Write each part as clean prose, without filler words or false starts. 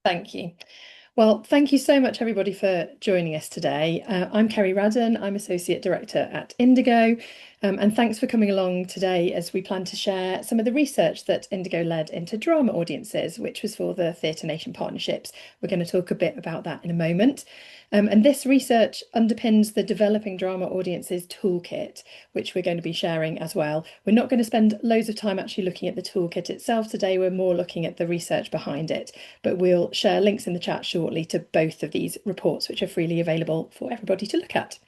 Thank you. Well, thank you so much, everybody, for joining us today. I'm Kerry Radden. I'm Associate Director at Indigo. And thanks for coming along today as we plan to share some of the research that Indigo led into drama audiences, which was for the Theatre Nation partnerships. We're going to talk a bit about that in a moment. And this research underpins the Developing Drama Audiences Toolkit, which we're going to be sharing as well. We're not going to spend loads of time actually looking at the toolkit itself today. We're more looking at the research behind it, but we'll share links in the chat shortly to both of these reports, which are freely available for everybody to look at.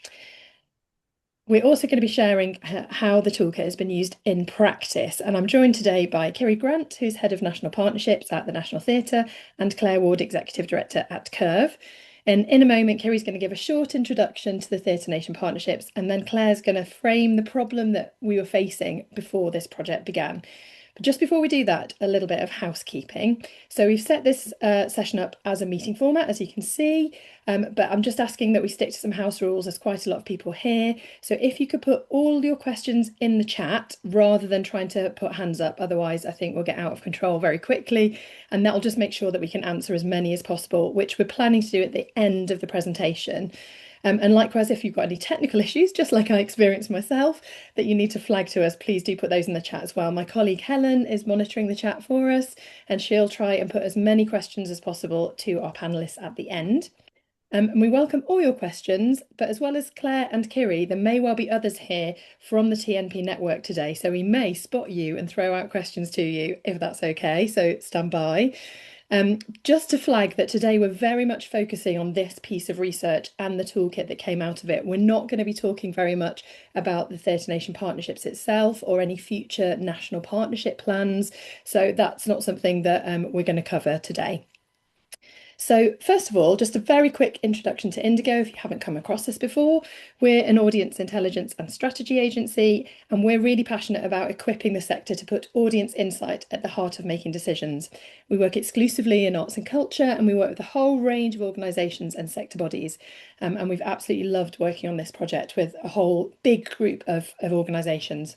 We're also going to be sharing how the toolkit has been used in practice. And I'm joined today by Kiri Grant, who's Head of National Partnerships at the National Theatre, and Claire Ward, Executive Director at Curve. And in a moment, Kiri's going to give a short introduction to the Theatre Nation partnerships, and then Claire's going to frame the problem that we were facing before this project began. But just before we do that, a little bit of housekeeping. So we've set this session up as a meeting format, as you can see, but I'm just asking that we stick to some house rules. There's quite a lot of people here. So if you could put all your questions in the chat rather than trying to put hands up, otherwise I think we'll get out of control very quickly. And that'll just make sure that we can answer as many as possible, which we're planning to do at the end of the presentation. And likewise, if you've got any technical issues, just like I experienced myself, that you need to flag to us, please do put those in the chat as well. My colleague Helen is monitoring the chat for us, and she'll try and put as many questions as possible to our panelists at the end. And we welcome all your questions, but as well as Claire and Kiri, there may well be others here from the TNP network today. So we may spot you and throw out questions to you if that's okay. So stand by. Just to flag that today we're very much focusing on this piece of research and the toolkit that came out of it. We're not going to be talking very much about the Theatre Nation partnerships itself or any future national partnership plans. So that's not something that we're going to cover today. So first of all, just a very quick introduction to Indigo, if you haven't come across this before. We're an audience intelligence and strategy agency, and we're really passionate about equipping the sector to put audience insight at the heart of making decisions. We work exclusively in arts and culture, and we work with a whole range of organisations and sector bodies. And we've absolutely loved working on this project with a whole big group of organisations.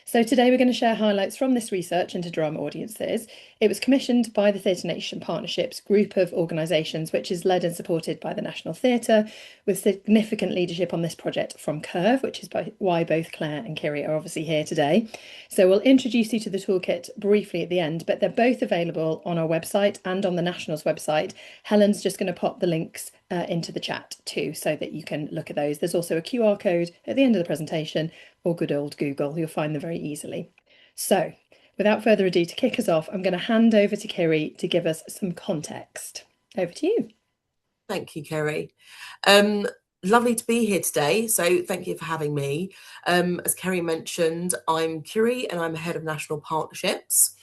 So today we're going to share highlights from this research into drama audiences. It was commissioned by the Theatre Nation Partnerships group of organisations, which is led and supported by the National Theatre, with significant leadership on this project from Curve, which is why both Claire and Kiri are obviously here today. So we'll introduce you to the toolkit briefly at the end, but they're both available on our website and on the National's website. Helen's just going to pop the links into the chat too, so that you can look at those. There's also a QR code at the end of the presentation, or good old Google. You'll find them very easily. So without further ado, to kick us off, I'm going to hand over to Kiri to give us some context. Over to you. Thank you, Kerry. Lovely to be here today. So thank you for having me. As Kerry mentioned, I'm Kiri and I'm Head of National Partnerships.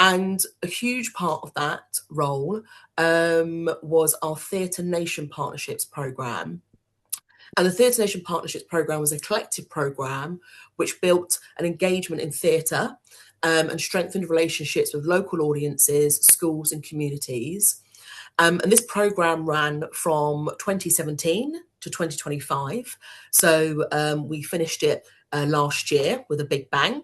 And a huge part of that role was our Theatre Nation Partnerships programme. And the Theatre Nation Partnerships programme was a collective programme which built an engagement in theatre and strengthened relationships with local audiences, schools and communities. And this programme ran from 2017 to 2025. So we finished it last year with a big bang.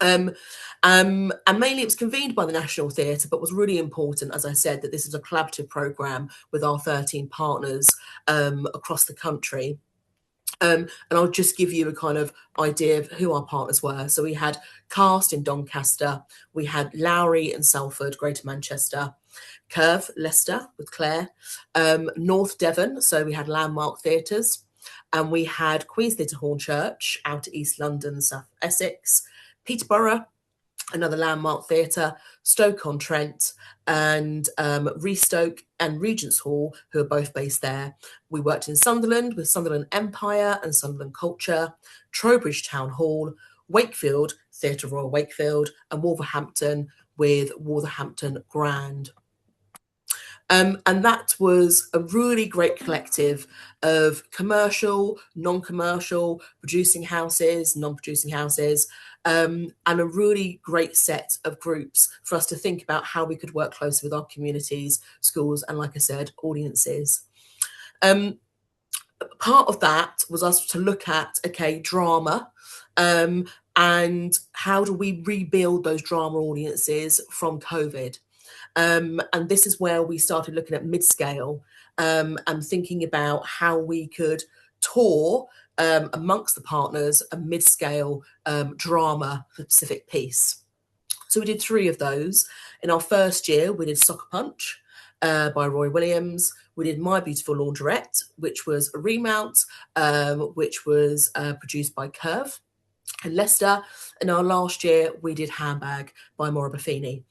And mainly it was convened by the National Theatre, but was really important, as I said, that this is a collaborative programme with our 13 partners across the country. And I'll just give you a kind of idea of who our partners were. So we had Cast in Doncaster, we had Lowry in Salford, Greater Manchester, Curve, Leicester with Claire, North Devon, so we had Landmark Theatres, and we had Queen's Theatre Hornchurch out at East London, South Essex, Peterborough, another Landmark Theatre, Stoke-on-Trent, and Restoke and Regent's Hall, who are both based there. We worked in Sunderland with Sunderland Empire and Sunderland Culture, Trowbridge Town Hall, Wakefield, Theatre Royal Wakefield, and Wolverhampton with Wolverhampton Grand. And that was a really great collective of commercial, non-commercial, producing houses, non-producing houses, and a really great set of groups for us to think about how we could work closely with our communities, schools, and like I said, audiences. Part of that was us to look at, okay, drama, and how do we rebuild those drama audiences from COVID? And this is where we started looking at mid-scale and thinking about how we could tour amongst the partners a mid-scale drama specific piece. So we did 3 of those. In our first year, we did Soccer Punch by Roy Williams. We did My Beautiful Laundrette, which was a remount, which was produced by Curve in Leicester. In our last year, we did Handbag by Maura Buffini.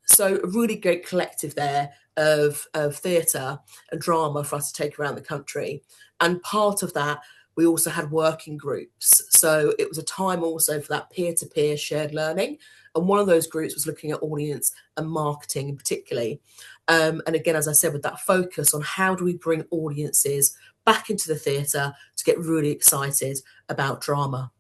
So a really great collective there of theatre and drama for us to take around the country. And part of that, we also had working groups. So it was a time also for that peer-to-peer shared learning. And one of those groups was looking at audience and marketing in particularly. And again, as I said, with that focus on how do we bring audiences back into the theatre to get really excited about drama.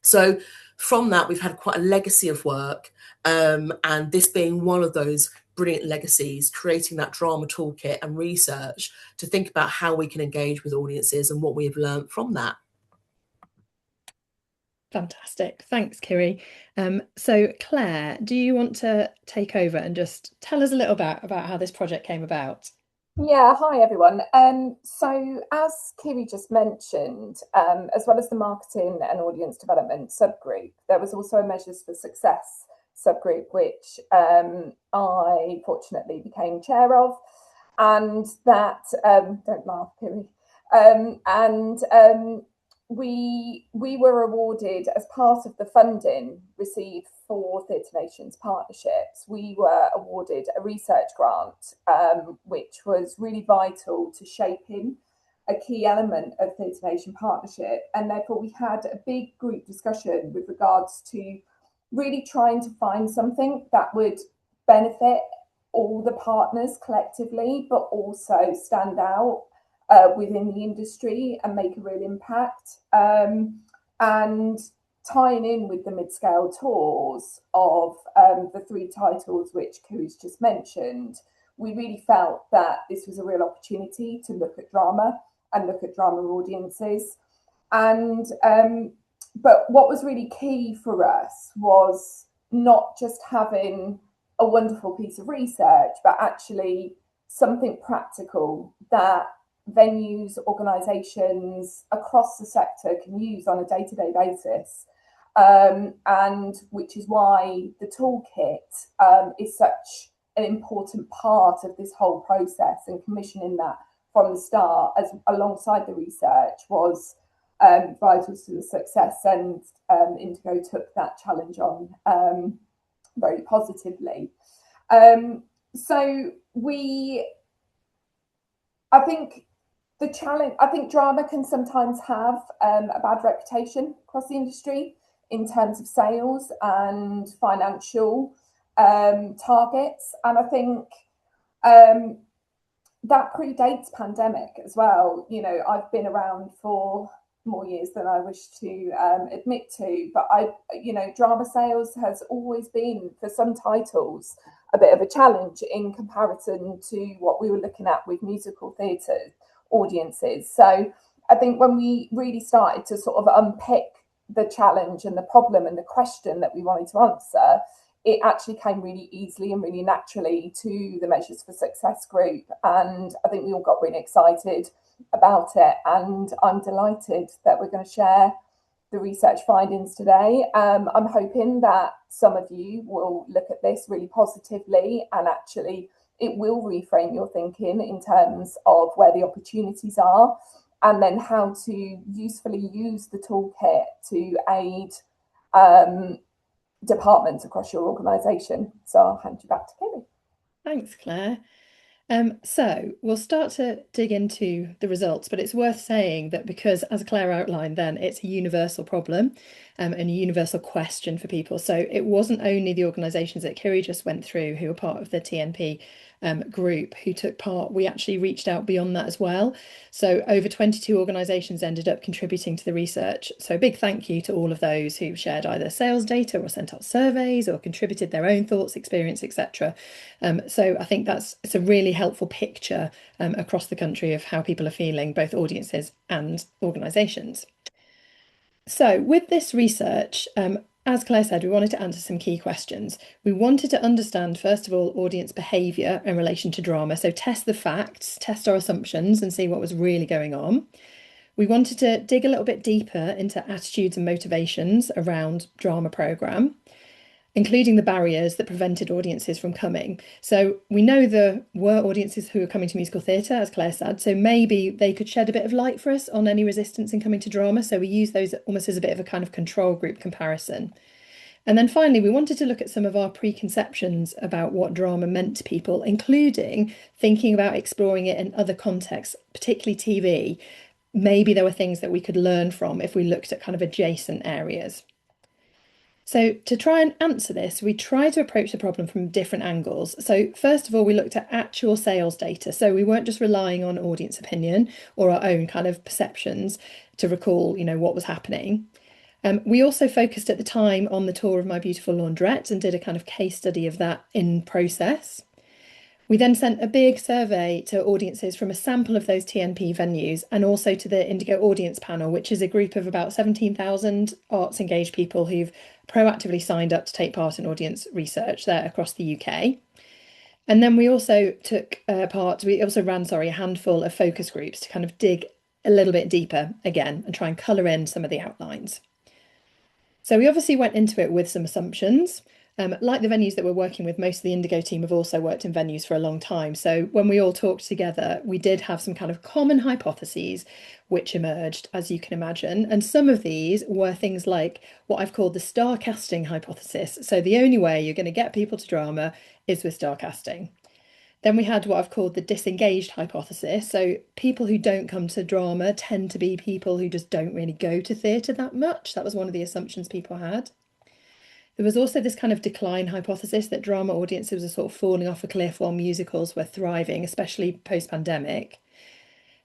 So from that, we've had quite a legacy of work, and this being one of those brilliant legacies, creating that drama toolkit and research to think about how we can engage with audiences and what we have learned from that. Fantastic. Thanks, Kiri. So Claire, do you want to take over and just tell us a little bit about how this project came about? Yeah, hi everyone. So as Kiri just mentioned, as well as the marketing and audience development subgroup, there was also a measures for success subgroup, which I fortunately became chair of, and that don't laugh, Kiri. We were awarded as part of the funding received for Theatre Nations partnerships. We were awarded a research grant, which was really vital to shaping a key element of Theatre Nation partnership. And therefore, we had a big group discussion with regards to really trying to find something that would benefit all the partners collectively, but also stand out within the industry and make a real impact. And tying in with the mid-scale tours of the 3 titles which Kiri's just mentioned, we really felt that this was a real opportunity to look at drama and look at drama audiences. And but what was really key for us was not just having a wonderful piece of research, but actually something practical that venues, organisations across the sector can use on a day-to-day basis, and which is why the toolkit is such an important part of this whole process. And commissioning that from the start, as alongside the research, was vital to the success. And Indigo took that challenge on very positively. So I think the challenge, I think drama can sometimes have a bad reputation across the industry in terms of sales and financial targets. And I think that predates pandemic as well. You know, I've been around for more years than I wish to admit to, but drama sales has always been, for some titles, a bit of a challenge in comparison to what we were looking at with musical theatre audiences. So I think when we really started to sort of unpick the challenge and the problem and the question that we wanted to answer, it actually came really easily and really naturally to the Measures for Success group. And I think we all got really excited about it. And I'm delighted that we're going to share the research findings today. I'm hoping that some of you will look at this really positively, and actually it will reframe your thinking in terms of where the opportunities are, and then how to usefully use the toolkit to aid departments across your organisation. So I'll hand you back to Kerry. Thanks, Claire. So we'll start to dig into the results, but it's worth saying that because, as Claire outlined then, it's a universal problem and a universal question for people. So it wasn't only the organisations that Kiri just went through who were part of the TNP group who took part. We actually reached out beyond that as well. So over 22 organisations ended up contributing to the research. So a big thank you to all of those who shared either sales data or sent out surveys or contributed their own thoughts, experience, etc. So I think it's a really helpful picture across the country of how people are feeling, both audiences and organisations. So with this research, as Claire said, we wanted to answer some key questions. We wanted to understand, first of all, audience behaviour in relation to drama. So test the facts, test our assumptions and see what was really going on. We wanted to dig a little bit deeper into attitudes and motivations around drama programme, including the barriers that prevented audiences from coming. So we know there were audiences who were coming to musical theatre, as Claire said, so maybe they could shed a bit of light for us on any resistance in coming to drama. So we use those almost as a bit of a kind of control group comparison. And then finally, we wanted to look at some of our preconceptions about what drama meant to people, including thinking about exploring it in other contexts, particularly TV. Maybe there were things that we could learn from if we looked at kind of adjacent areas. So to try and answer this, we tried to approach the problem from different angles. So first of all, we looked at actual sales data. So we weren't just relying on audience opinion or our own kind of perceptions to recall, what was happening. We also focused at the time on the tour of My Beautiful Laundrette and did a kind of case study of that in process. We then sent a big survey to audiences from a sample of those TNP venues and also to the Indigo audience panel, which is a group of about 17,000 arts engaged people who've proactively signed up to take part in audience research there across the UK. And then we also ran a handful of focus groups to kind of dig a little bit deeper again and try and colour in some of the outlines. So we obviously went into it with some assumptions. Like the venues that we're working with, most of the Indigo team have also worked in venues for a long time. So when we all talked together, we did have some kind of common hypotheses which emerged, as you can imagine. And some of these were things like what I've called the star casting hypothesis. So the only way you're going to get people to drama is with star casting. Then we had what I've called the disengaged hypothesis. So people who don't come to drama tend to be people who just don't really go to theatre that much. That was one of the assumptions people had. There was also this kind of decline hypothesis that drama audiences were sort of falling off a cliff while musicals were thriving, especially post-pandemic.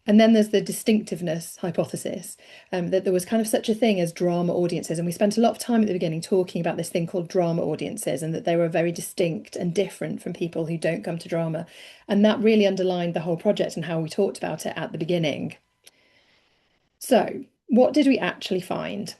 And then there's the distinctiveness hypothesis, that there was kind of such a thing as drama audiences. And we spent a lot of time at the beginning talking about this thing called drama audiences and that they were very distinct and different from people who don't come to drama. And that really underlined the whole project and how we talked about it at the beginning. So what did we actually find?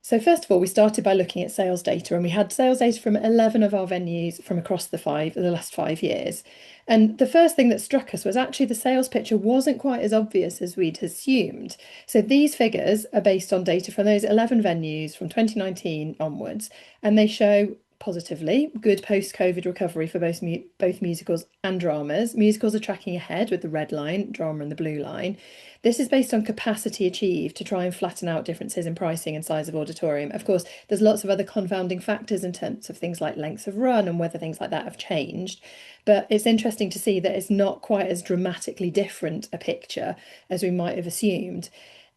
So first of all, we started by looking at sales data, and we had sales data from 11 of our venues from across the last 5 years. And the first thing that struck us was actually the sales picture wasn't quite as obvious as we'd assumed. So these figures are based on data from those 11 venues from 2019 onwards, and they show positively good post-COVID recovery for both musicals and dramas. Musicals are tracking ahead with the red line, drama and the blue line. This is based on capacity achieved to try and flatten out differences in pricing and size of auditorium. Of course, there's lots of other confounding factors in terms of things like lengths of run and whether things like that have changed. But it's interesting to see that it's not quite as dramatically different a picture as we might have assumed.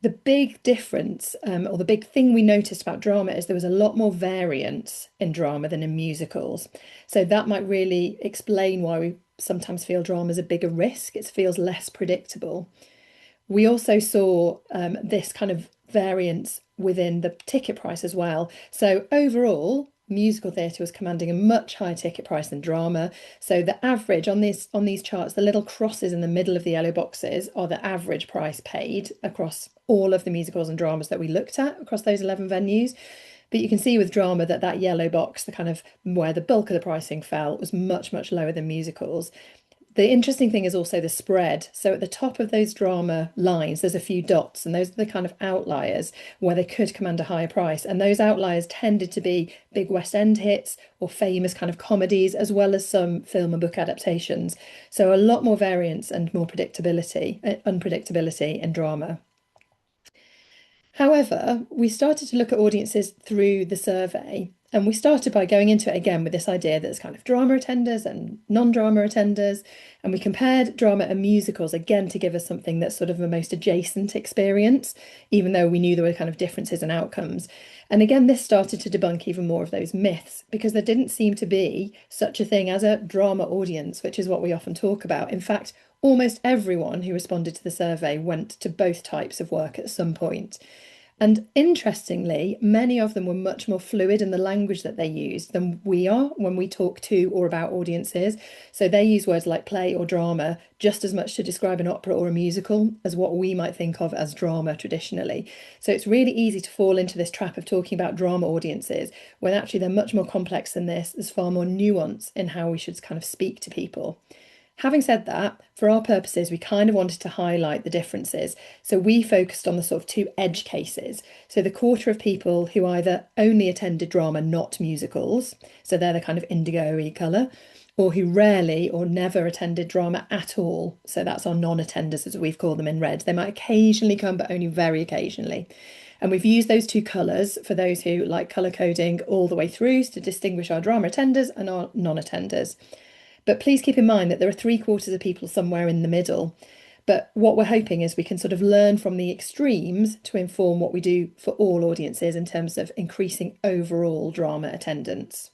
The big difference, or the big thing we noticed about drama is there was a lot more variance in drama than in musicals. So that might really explain why we sometimes feel drama is a bigger risk. It feels less predictable. We also saw this kind of variance within the ticket price as well. So overall, musical theatre was commanding a much higher ticket price than drama. So the average on these charts, the little crosses in the middle of the yellow boxes are the average price paid across all of the musicals and dramas that we looked at across those 11 venues. But you can see with drama that that yellow box, the kind of where the bulk of the pricing fell, was much, much lower than musicals. The interesting thing is also the spread. So at the top of those drama lines, there's a few dots, and those are the kind of outliers where they could command a higher price. And those outliers tended to be big West End hits or famous kind of comedies, as well as some film and book adaptations. So a lot more variance and more unpredictability in drama. However, we started to look at audiences through the survey, and we started by going into it again with this idea that there's kind of drama attenders and non-drama attenders, and we compared drama and musicals again to give us something that's sort of the most adjacent experience, even though we knew there were kind of differences in outcomes. And again, this started to debunk even more of those myths, because there didn't seem to be such a thing as a drama audience, which is what we often talk about. In fact, almost everyone who responded to the survey went to both types of work at some point. And interestingly, many of them were much more fluid in the language that they used than we are when we talk to or about audiences. So they use words like play or drama just as much to describe an opera or a musical as what we might think of as drama traditionally. So it's really easy to fall into this trap of talking about drama audiences when actually they're much more complex than this. There's far more nuance in how we should kind of speak to people. Having said that, for our purposes, we kind of wanted to highlight the differences. So we focused on the sort of two edge cases. So the quarter of people who either only attended drama, not musicals, so they're the kind of indigo-y colour, or who rarely or never attended drama at all. So that's our non-attenders, as we've called them in red. They might occasionally come, but only very occasionally. And we've used those two colours for those who like colour coding all the way through to distinguish our drama attenders and our non-attenders. But please keep in mind that there are 3/4 of people somewhere in the middle. But what we're hoping is we can sort of learn from the extremes to inform what we do for all audiences in terms of increasing overall drama attendance.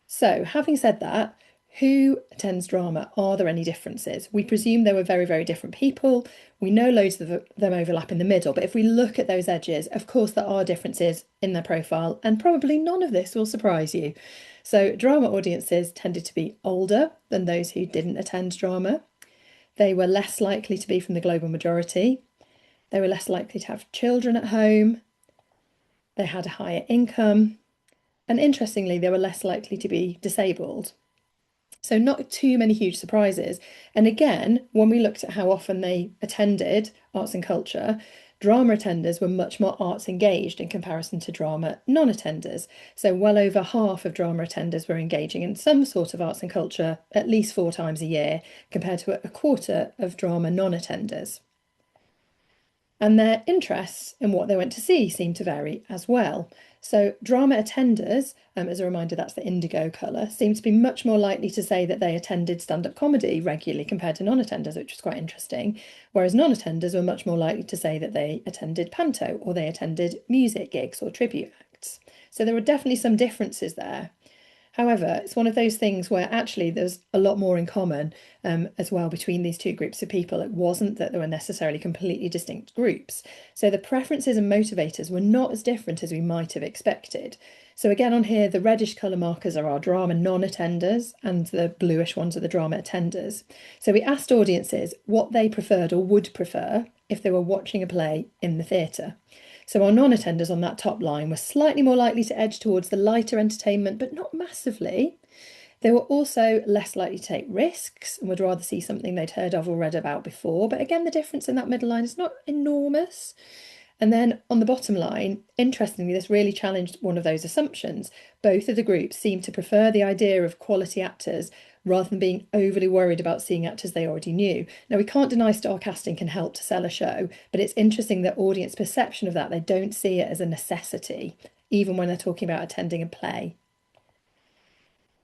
So, having said that, who attends drama? Are there any differences? We presume they were very, very different people. We know loads of them overlap in the middle, but if we look at those edges, of course, there are differences in their profile, and probably none of this will surprise you. So, drama audiences tended to be older than those who didn't attend drama. They were less likely to be from the global majority. They were less likely to have children at home. They had a higher income. And interestingly, they were less likely to be disabled. So, not too many huge surprises. And again, when we looked at how often they attended arts and culture, drama attenders were much more arts engaged in comparison to drama non-attenders. So well over half of drama attenders were engaging in some sort of arts and culture at least 4 times a year, compared to a quarter of drama non-attenders. And their interests in what they went to see seemed to vary as well. So drama attenders, as a reminder, that's the indigo colour, seem to be much more likely to say that they attended stand-up comedy regularly compared to non-attenders, which was quite interesting. Whereas non-attenders were much more likely to say that they attended panto or they attended music gigs or tribute acts. So there were definitely some differences there. However, it's one of those things where actually there's a lot more in common as well between these two groups of people. It wasn't that they were necessarily completely distinct groups. So the preferences and motivators were not as different as we might have expected. So again, on here, the reddish colour markers are our drama non-attenders and the bluish ones are the drama attenders. So we asked audiences what they preferred or would prefer if they were watching a play in the theatre. So our non-attenders on that top line were slightly more likely to edge towards the lighter entertainment, but not massively. They were also less likely to take risks and would rather see something they'd heard of or read about before. But again, the difference in that middle line is not enormous. And then on the bottom line, interestingly, this really challenged one of those assumptions. Both of the groups seemed to prefer the idea of quality actors rather than being overly worried about seeing actors they already knew. Now, we can't deny star casting can help to sell a show, but it's interesting that audience perception of that, they don't see it as a necessity, even when they're talking about attending a play.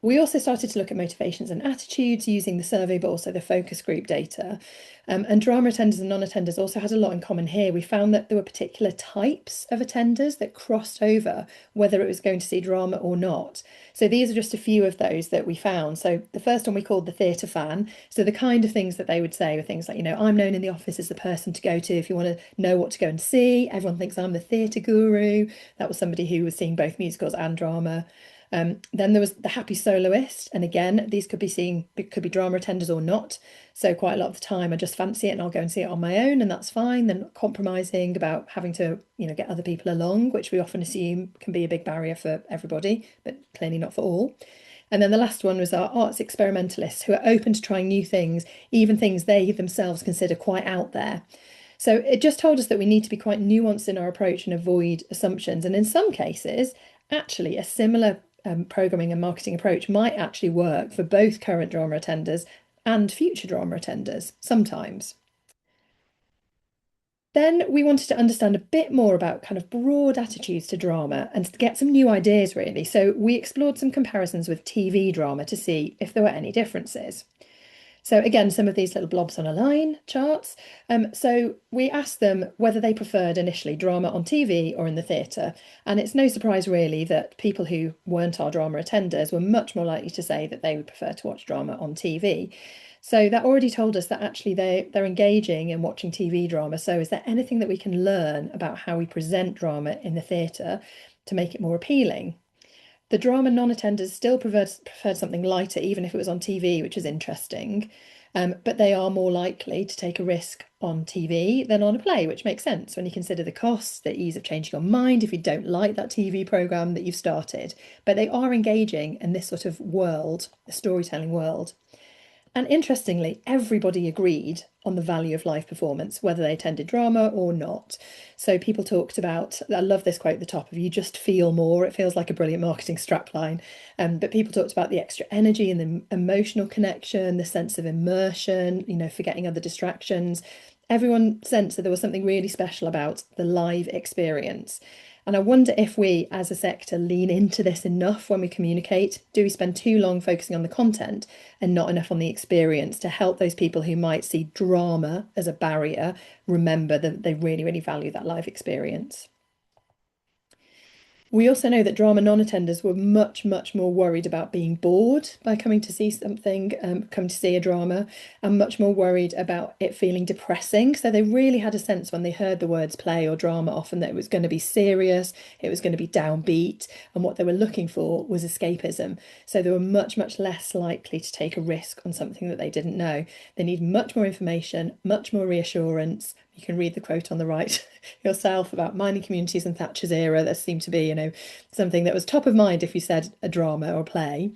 We also started to look at motivations and attitudes using the survey, but also the focus group data. And drama attenders and non-attenders also had a lot in common here. We found that there were particular types of attenders that crossed over, whether it was going to see drama or not. So these are just a few of those that we found. So the first one we called the theatre fan. So the kind of things that they would say were things like, I'm known in the office as the person to go to if you want to know what to go and see. Everyone thinks I'm the theatre guru. That was somebody who was seeing both musicals and drama. Then there was the happy soloist, and again, these could be drama attenders or not. So quite a lot of the time, I just fancy it and I'll go and see it on my own, and that's fine. They're not compromising about having to, get other people along, which we often assume can be a big barrier for everybody, but clearly not for all. And then the last one was our arts experimentalists, who are open to trying new things, even things they themselves consider quite out there. So it just told us that we need to be quite nuanced in our approach and avoid assumptions. And in some cases, actually, a similar programming and marketing approach might actually work for both current drama attenders and future drama attenders sometimes. Then we wanted to understand a bit more about kind of broad attitudes to drama and to get some new ideas, really. So we explored some comparisons with TV drama to see if there were any differences. So again, some of these little blobs on a line charts. So we asked them whether they preferred initially drama on TV or in the theatre. And it's no surprise really that people who weren't our drama attenders were much more likely to say that they would prefer to watch drama on TV. So that already told us that actually they're engaging in watching TV drama. So is there anything that we can learn about how we present drama in the theatre to make it more appealing? The drama non-attenders still preferred something lighter, even if it was on TV, which is interesting. But they are more likely to take a risk on TV than on a play, which makes sense when you consider the costs, the ease of changing your mind if you don't like that TV programme that you've started. But they are engaging in this sort of world, the storytelling world. And interestingly, everybody agreed on the value of live performance, whether they attended drama or not. So people talked about, I love this quote at the top of, you just feel more. It feels like a brilliant marketing strapline. But people talked about the extra energy and the emotional connection, the sense of immersion, forgetting other distractions. Everyone sensed that there was something really special about the live experience. And I wonder if we, as a sector, lean into this enough when we communicate. Do we spend too long focusing on the content and not enough on the experience to help those people who might see drama as a barrier remember that they really, really value that live experience? We also know that drama non-attenders were much, much more worried about being bored by coming to see something, come to see a drama, and much more worried about it feeling depressing. So they really had a sense when they heard the words play or drama often that it was going to be serious, it was going to be downbeat, and what they were looking for was escapism. So they were much, much less likely to take a risk on something that they didn't know. They need much more information, much more reassurance. You can read the quote on the right yourself about mining communities in Thatcher's era. There seemed to be, something that was top of mind if you said a drama or a play.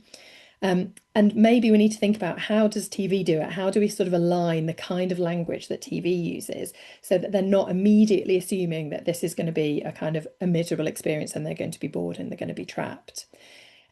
And maybe we need to think about, how does TV do it? How do we sort of align the kind of language that TV uses so that they're not immediately assuming that this is going to be a kind of a miserable experience and they're going to be bored and they're going to be trapped.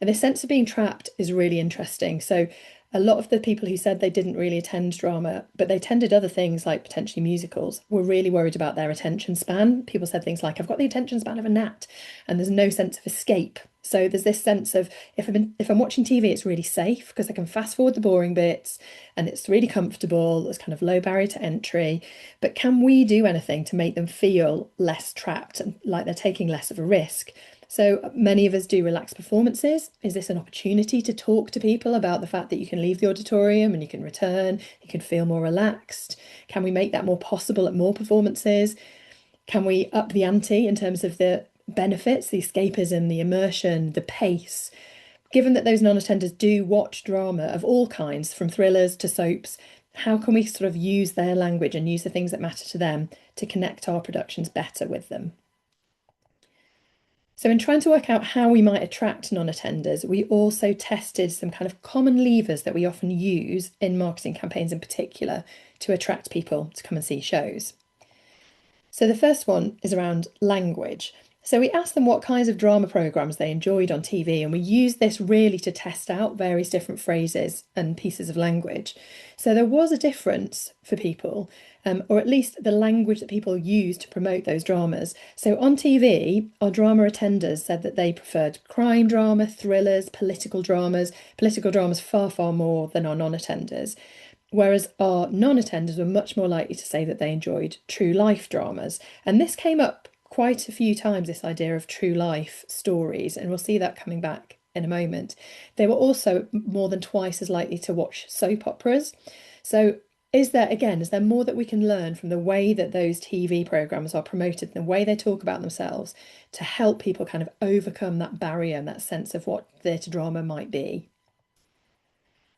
And this sense of being trapped is really interesting. So a lot of the people who said they didn't really attend drama, but they attended other things like potentially musicals, were really worried about their attention span. People said things like, I've got the attention span of a gnat, and there's no sense of escape. So there's this sense of, if I'm watching TV, it's really safe because I can fast forward the boring bits and it's really comfortable. There's kind of low barrier to entry. But can we do anything to make them feel less trapped and like they're taking less of a risk? So many of us do relaxed performances. Is this an opportunity to talk to people about the fact that you can leave the auditorium and you can return, you can feel more relaxed? Can we make that more possible at more performances? Can we up the ante in terms of the benefits, the escapism, the immersion, the pace? Given that those non-attenders do watch drama of all kinds, from thrillers to soaps, how can we sort of use their language and use the things that matter to them to connect our productions better with them? So in trying to work out how we might attract non-attenders, we also tested some kind of common levers that we often use in marketing campaigns in particular to attract people to come and see shows. So the first one is around language. So we asked them what kinds of drama programmes they enjoyed on TV, and we used this really to test out various different phrases and pieces of language. So there was a difference for people, or at least the language that people used to promote those dramas. So on TV, our drama attenders said that they preferred crime drama, thrillers, political dramas far, far more than our non-attenders. Whereas our non-attenders were much more likely to say that they enjoyed true life dramas. And this came up quite a few times, this idea of true life stories, and we'll see that coming back in a moment. They were also more than twice as likely to watch soap operas. So is there more that we can learn from the way that those TV programmes are promoted, the way they talk about themselves, to help people kind of overcome that barrier and that sense of what theatre drama might be?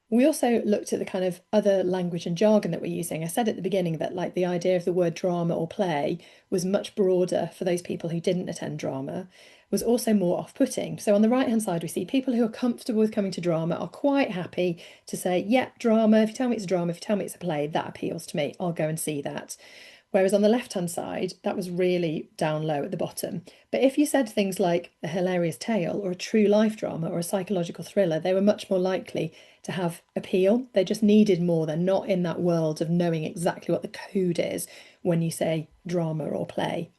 We also looked at the kind of other language and jargon that we're using. I said at the beginning that like the idea of the word drama or play was much broader for those people who didn't attend drama, was also more off-putting. So on the right-hand side, we see people who are comfortable with coming to drama are quite happy to say, yeah, drama, if you tell me it's a drama, if you tell me it's a play, that appeals to me, I'll go and see that. Whereas on the left-hand side, that was really down low at the bottom. But if you said things like a hilarious tale or a true life drama or a psychological thriller, they were much more likely to have appeal. They just needed more. They're not in that world of knowing exactly what the code is when you say drama or play.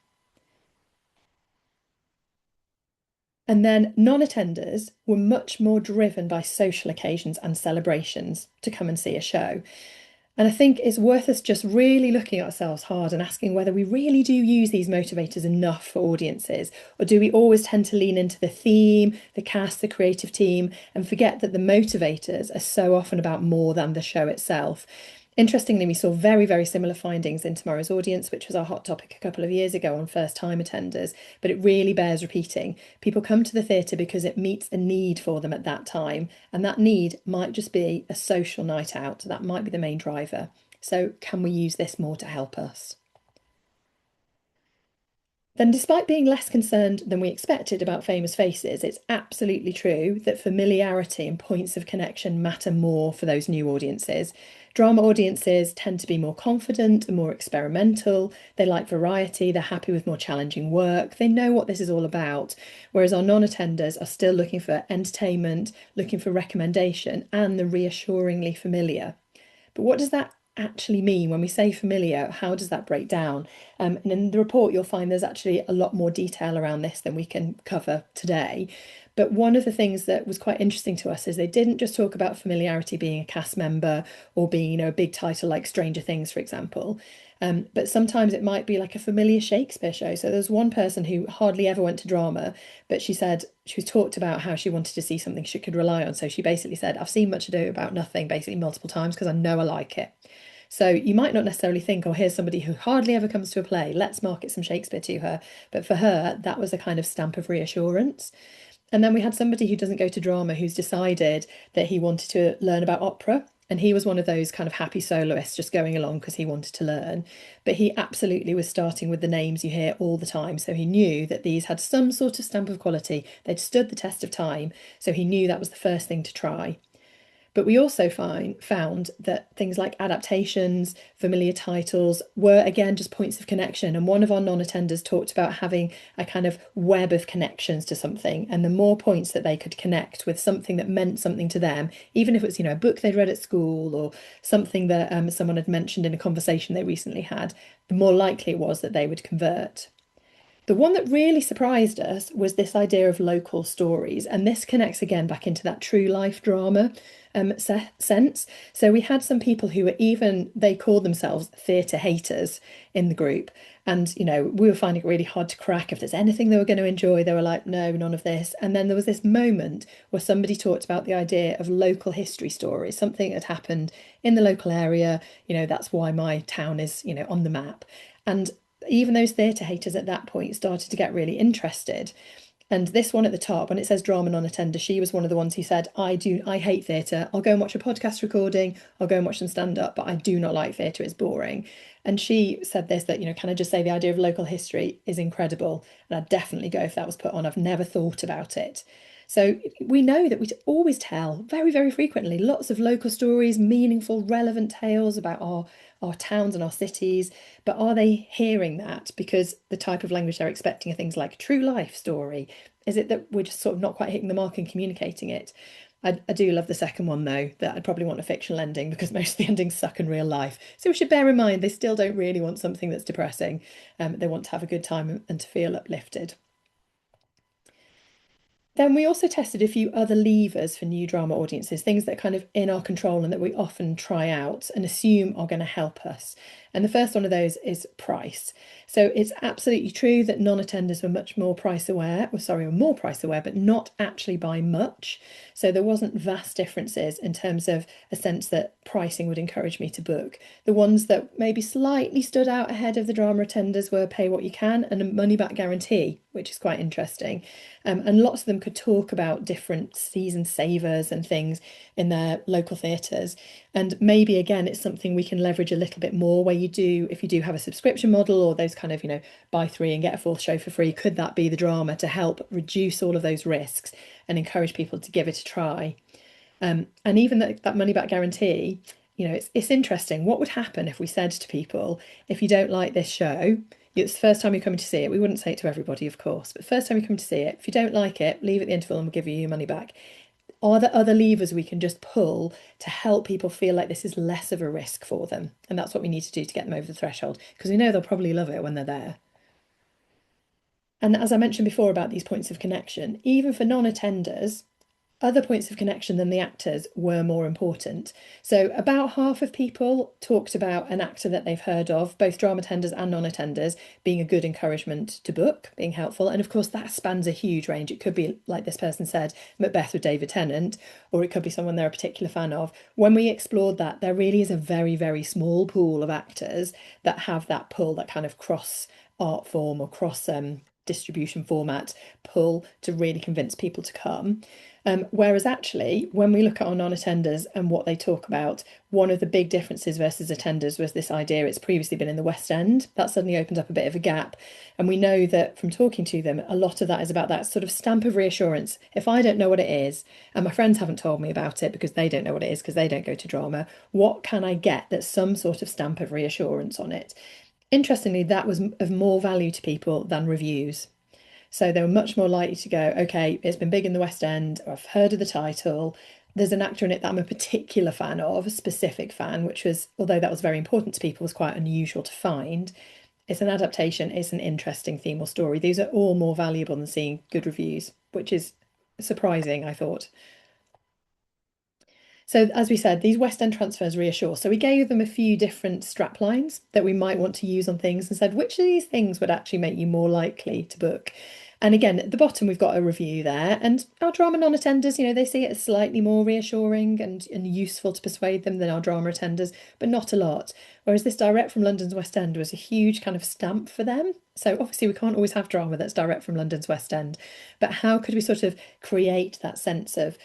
And then non-attenders were much more driven by social occasions and celebrations to come and see a show. And I think it's worth us just really looking at ourselves hard and asking whether we really do use these motivators enough for audiences, or do we always tend to lean into the theme, the cast, the creative team, and forget that the motivators are so often about more than the show itself. Interestingly, we saw very, very similar findings in Tomorrow's Audience, which was our hot topic a couple of years ago on first-time attenders, but it really bears repeating. People come to the theatre because it meets a need for them at that time, and that need might just be a social night out. That might be the main driver. So can we use this more to help us? Then, despite being less concerned than we expected about famous faces, it's absolutely true that familiarity and points of connection matter more for those new audiences. Drama audiences tend to be more confident and more experimental. They like variety, they're happy with more challenging work, they know what this is all about. Whereas our non-attenders are still looking for entertainment, looking for recommendation, and the reassuringly familiar. But what does that actually mean when we say familiar? How does that break down? And in the report, you'll find there's actually a lot more detail around this than we can cover today. But one of the things that was quite interesting to us is they didn't just talk about familiarity being a cast member or being, a big title like Stranger Things, for example. But sometimes it might be like a familiar Shakespeare show. So there's one person who hardly ever went to drama, but she said she was talked about how she wanted to see something she could rely on. So she basically said, I've seen Much Ado About Nothing basically multiple times because I know I like it. So you might not necessarily think, oh, here's somebody who hardly ever comes to a play, let's market some Shakespeare to her. But for her, that was a kind of stamp of reassurance. And then we had somebody who doesn't go to drama who's decided that he wanted to learn about opera. And he was one of those kind of happy soloists just going along because he wanted to learn. But he absolutely was starting with the names you hear all the time. So he knew that these had some sort of stamp of quality. They'd stood the test of time. So he knew that was the first thing to try. But we also found that things like adaptations, familiar titles were again just points of connection. And one of our non-attenders talked about having a kind of web of connections to something. And the more points that they could connect with something that meant something to them, even if it was, a book they'd read at school or something that someone had mentioned in a conversation they recently had, the more likely it was that they would convert. The one that really surprised us was this idea of local stories, and this connects again back into that true life drama sense. So we had some people who were they called themselves theatre haters in the group. And, we were finding it really hard to crack if there's anything they were going to enjoy. They were like, no, none of this. And then there was this moment where somebody talked about the idea of local history stories, something that happened in the local area. That's why my town is, on the map. And even those theatre haters at that point started to get really interested. And this one at the top, when it says drama non-attender, she was one of the ones who said, I hate theatre. I'll go and watch a podcast recording, I'll go and watch some stand-up, but I do not like theatre, it's boring. And she said this, that, can I just say the idea of local history is incredible. And I'd definitely go if that was put on. I've never thought about it. So we know that we always tell very, very frequently lots of local stories, meaningful, relevant tales about our towns and our cities. But are they hearing that? Because the type of language they're expecting are things like true life story. Is it that we're just sort of not quite hitting the mark and communicating it? I do love the second one, though, that I'd probably want a fictional ending because most of the endings suck in real life. So we should bear in mind they still don't really want something that's depressing. They want to have a good time and to feel uplifted. Then we also tested a few other levers for new drama audiences, things that are kind of in our control and that we often try out and assume are going to help us. And the first one of those is price. So it's absolutely true that non-attenders were much more price aware, were more price aware, but not actually by much. So there wasn't vast differences in terms of a sense that pricing would encourage me to book. The ones that maybe slightly stood out ahead of the drama attenders were pay what you can and a money back guarantee, which is quite interesting. And lots of them could talk about different season savers and things in their local theatres. And maybe again, it's something we can leverage a little bit more where if you do have a subscription model or those kind of, buy 3 and get a 4th show for free, could that be the drama to help reduce all of those risks and encourage people to give it a try? And even that money back guarantee, it's interesting. What would happen if we said to people, if you don't like this show, it's the first time you're coming to see it. We wouldn't say it to everybody, of course, but first time you come to see it, if you don't like it, leave at the interval and we'll give you your money back. Are there other levers we can just pull to help people feel like this is less of a risk for them? And that's what we need to do to get them over the threshold, because we know they'll probably love it when they're there. And as I mentioned before about these points of connection, even for non-attenders, other points of connection than the actors were more important. So about half of people talked about an actor that they've heard of, both drama attenders and non-attenders, being a good encouragement to book, being helpful. And of course, that spans a huge range. It could be, like this person said, Macbeth with David Tennant, or it could be someone they're a particular fan of. When we explored that, there really is a very, very small pool of actors that have that pull, that kind of cross art form or cross distribution format pull to really convince people to come. Whereas actually, when we look at our non-attenders and what they talk about, one of the big differences versus attenders was this idea it's previously been in the West End. That suddenly opened up a bit of a gap. And we know that from talking to them, a lot of that is about that sort of stamp of reassurance. If I don't know what it is, and my friends haven't told me about it because they don't know what it is because they don't go to drama, what can I get that's some sort of stamp of reassurance on it? Interestingly, that was of more value to people than reviews. So they were much more likely to go, okay, it's been big in the West End, or I've heard of the title. There's an actor in it that I'm a particular fan of, a specific fan, which was, although that was very important to people, was quite unusual to find. It's an adaptation, it's an interesting theme or story. These are all more valuable than seeing good reviews, which is surprising, I thought. So as we said, these West End transfers reassure. So we gave them a few different strap lines that we might want to use on things and said, which of these things would actually make you more likely to book? And again, at the bottom, we've got a review there. And our drama non-attenders, they see it as slightly more reassuring and useful to persuade them than our drama attenders, but not a lot. Whereas this direct from London's West End was a huge kind of stamp for them. So obviously we can't always have drama that's direct from London's West End, but how could we sort of create that sense of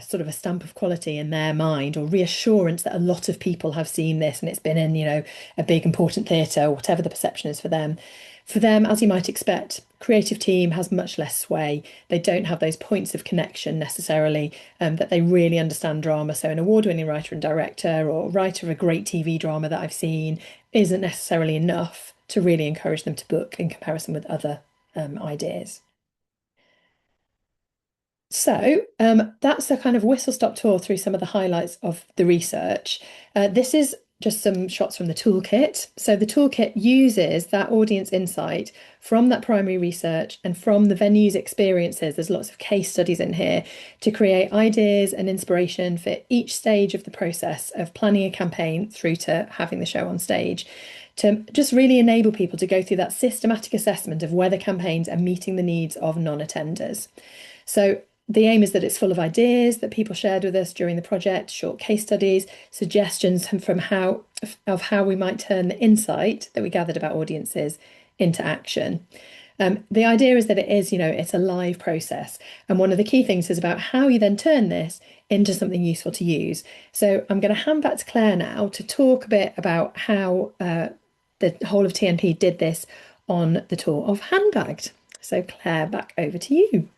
sort of a stamp of quality in their mind or reassurance that a lot of people have seen this and it's been in, a big important theatre, or whatever the perception is for them. For them, as you might expect, creative team has much less sway. They don't have those points of connection necessarily, that they really understand drama. So an award-winning writer and director or writer of a great TV drama that I've seen isn't necessarily enough to really encourage them to book in comparison with other ideas. So that's a kind of whistle-stop tour through some of the highlights of the research. This is just some shots from the toolkit. So the toolkit uses that audience insight from that primary research and from the venue's experiences. There's lots of case studies in here to create ideas and inspiration for each stage of the process of planning a campaign through to having the show on stage, to just really enable people to go through that systematic assessment of whether campaigns are meeting the needs of non-attenders. So the aim is that it's full of ideas that people shared with us during the project, short case studies, suggestions from how we might turn the insight that we gathered about audiences into action. The idea is that it's a live process. And one of the key things is about how you then turn this into something useful to use. So I'm going to hand back to Claire now to talk a bit about how the whole of TNP did this on the tour of Handbagged. So Claire, back over to you.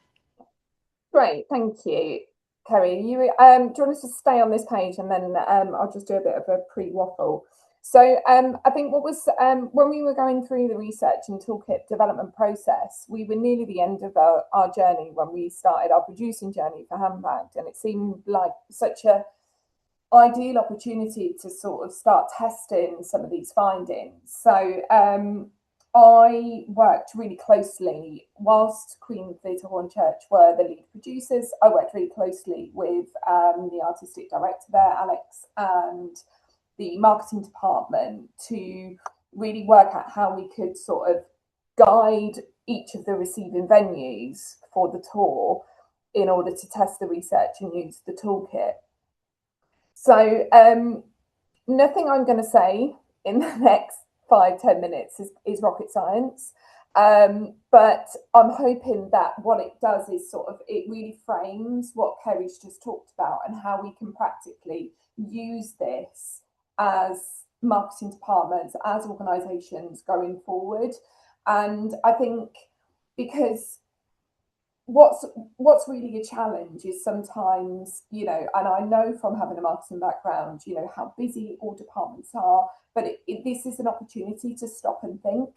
Great, thank you, Kerry. Do you want us to stay on this page and then I'll just do a bit of a pre-waffle. So I think what was when we were going through the research and toolkit development process, we were nearly the end of our journey when we started our producing journey for Handbagged, and it seemed like such a ideal opportunity to sort of start testing some of these findings. So I worked really closely, whilst Queen Theatre Hall and Church were the lead producers, I worked really closely with the artistic director there, Alex, and the marketing department to really work out how we could sort of guide each of the receiving venues for the tour in order to test the research and use the toolkit. So nothing I'm going to say in the next 5-10 minutes is rocket science, but I'm hoping that what it does is it really frames what Kerry's just talked about and how we can practically use this as marketing departments, as organisations going forward. And I think because what's really a challenge is sometimes, and I know from having a marketing background, how busy all departments are, but this is an opportunity to stop and think.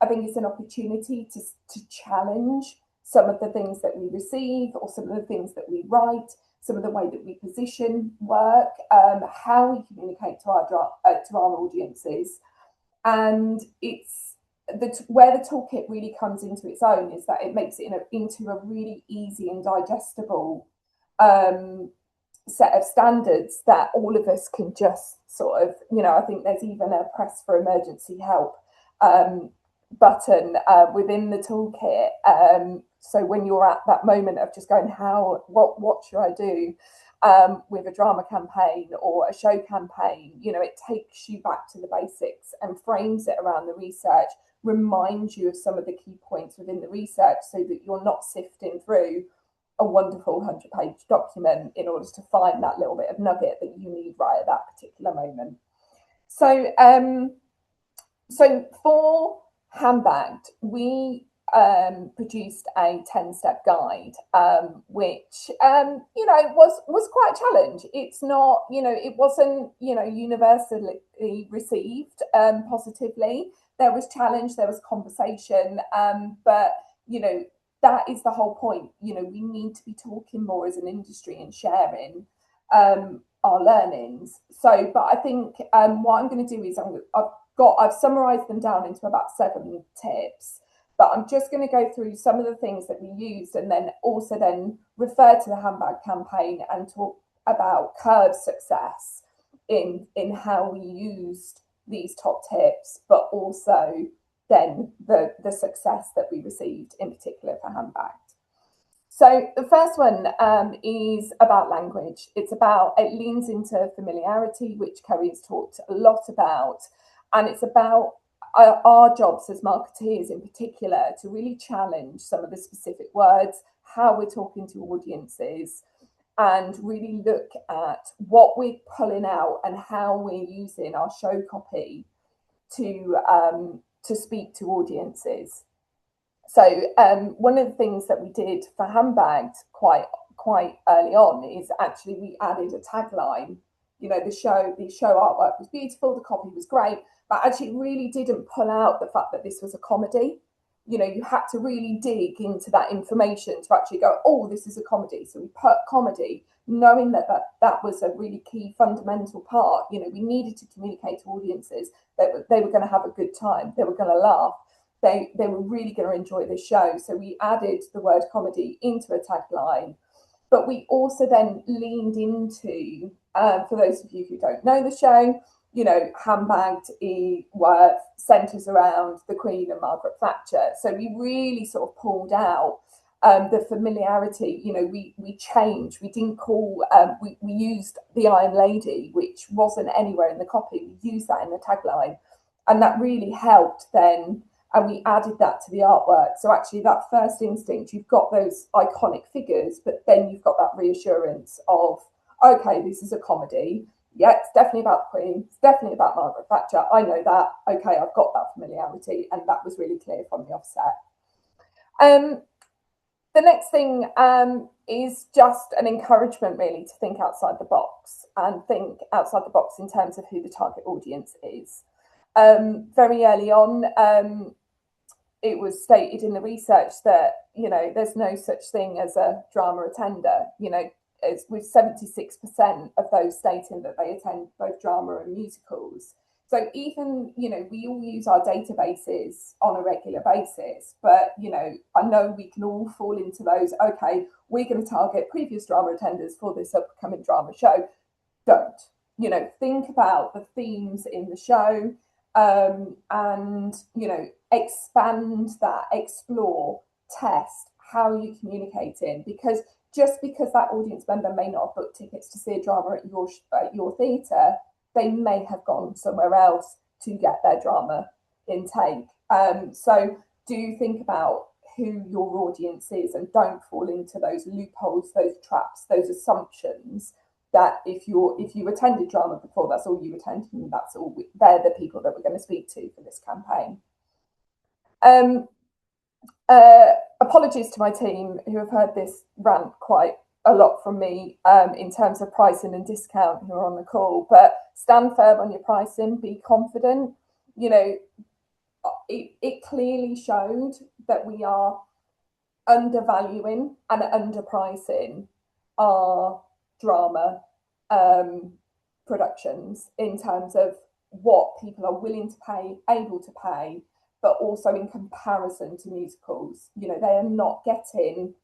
I think it's an opportunity to challenge some of the things that we receive or some of the things that we write, some of the way that we position work, how we communicate to our audiences. And it's where the toolkit really comes into its own is that it makes it into a really easy and digestible set of standards that all of us can just sort of, I think there's even a press for emergency help button within the toolkit. So when you're at that moment of just going, what should I do with a drama campaign or a show campaign, it takes you back to the basics and frames it around the research, reminds you of some of the key points within the research so that you're not sifting through a wonderful 100-page document in order to find that little bit of nugget that you need right at that particular moment. So, so for Handbagged, we produced a 10-step guide, which was quite a challenge. It's not, it wasn't, universally received positively. There was challenge, there was conversation, but that is the whole point. We need to be talking more as an industry and sharing our learnings. So, but I think what I'm going to do is I've summarised them down into about 7 tips. But I'm just going to go through some of the things that we used and then also then refer to the Handbag campaign and talk about curve success in how we used these top tips, but also then the success that we received in particular for Handbagged. So the first one is about language. It leans into familiarity, which Kerry has talked a lot about, and it's about our jobs as marketeers in particular to really challenge some of the specific words, how we're talking to audiences, and really look at what we're pulling out and how we're using our show copy to speak to audiences. So one of the things that we did for Handbagged quite early on is actually we added a tagline. The show artwork was beautiful, the copy was great, but actually really didn't pull out the fact that this was a comedy. You had to really dig into that information to actually go, oh, this is a comedy. So we put comedy, knowing that was a really key fundamental part. We needed to communicate to audiences that they were going to have a good time, they were going to laugh, they were really going to enjoy the show. So we added the word comedy into a tagline. But we also then leaned into, for those of you who don't know the show, Handbagged centres around the Queen and Margaret Thatcher. So we really sort of pulled out the familiarity. We changed. We didn't call. We used the Iron Lady, which wasn't anywhere in the copy. We used that in the tagline, and that really helped then. And we added that to the artwork. So actually, that first instinct, you've got those iconic figures, but then you've got that reassurance of, okay, this is a comedy. Yeah, it's definitely about the Queen. It's definitely about Margaret Thatcher. I know that. Okay, I've got that familiarity, and that was really clear from the offset. The next thing is just an encouragement, really, to think outside the box and think outside the box in terms of who the target audience is. Very early on, it was stated in the research that there's no such thing as a drama attender. It's with 76% of those stating that they attend both drama and musicals. So even, we all use our databases on a regular basis, but, I know we can all fall into those, okay, we're going to target previous drama attenders for this upcoming drama show. Don't, think about the themes in the show and, expand that, explore, test how you're communicating, because just because that audience member may not have booked tickets to see a drama at your theatre, they may have gone somewhere else to get their drama intake. So do think about who your audience is and don't fall into those loopholes, those traps, those assumptions that if you attended drama before, that's all you attended, and they're the people that we're going to speak to for this campaign. Apologies to my team who have heard this rant quite a lot from me in terms of pricing and discount who are on the call, but stand firm on your pricing, be confident. It clearly showed that we are undervaluing and underpricing our drama productions in terms of what people are willing to pay, able to pay, but also in comparison to musicals. You know, they are not getting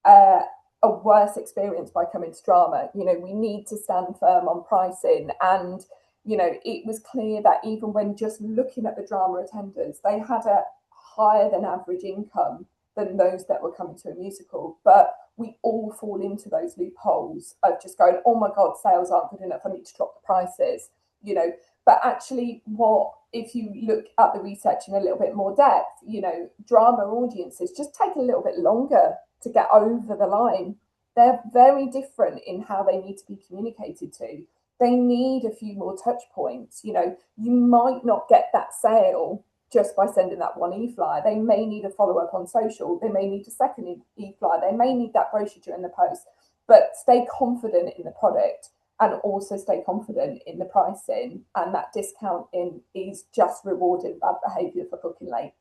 a worse experience by coming to drama. You know, we need to stand firm on pricing. And, you know, it was clear that even when just looking at the drama attenders, they had a higher than average income than those that were coming to a musical. But we all fall into those loopholes of just going, oh my God, sales aren't good enough, I need to drop the prices, you know. But actually, what if you look at the research in a little bit more depth, you know, drama audiences just take a little bit longer to get over the line. They're very different in how they need to be communicated to. They need a few more touch points. You know, you might not get that sale just by sending that one e-flyer. They may need a follow-up on social. They may need a second e-flyer. They may need that brochure during the post. But stay confident in the product and also stay confident in the pricing. And that discounting is just rewarding bad behaviour for booking late.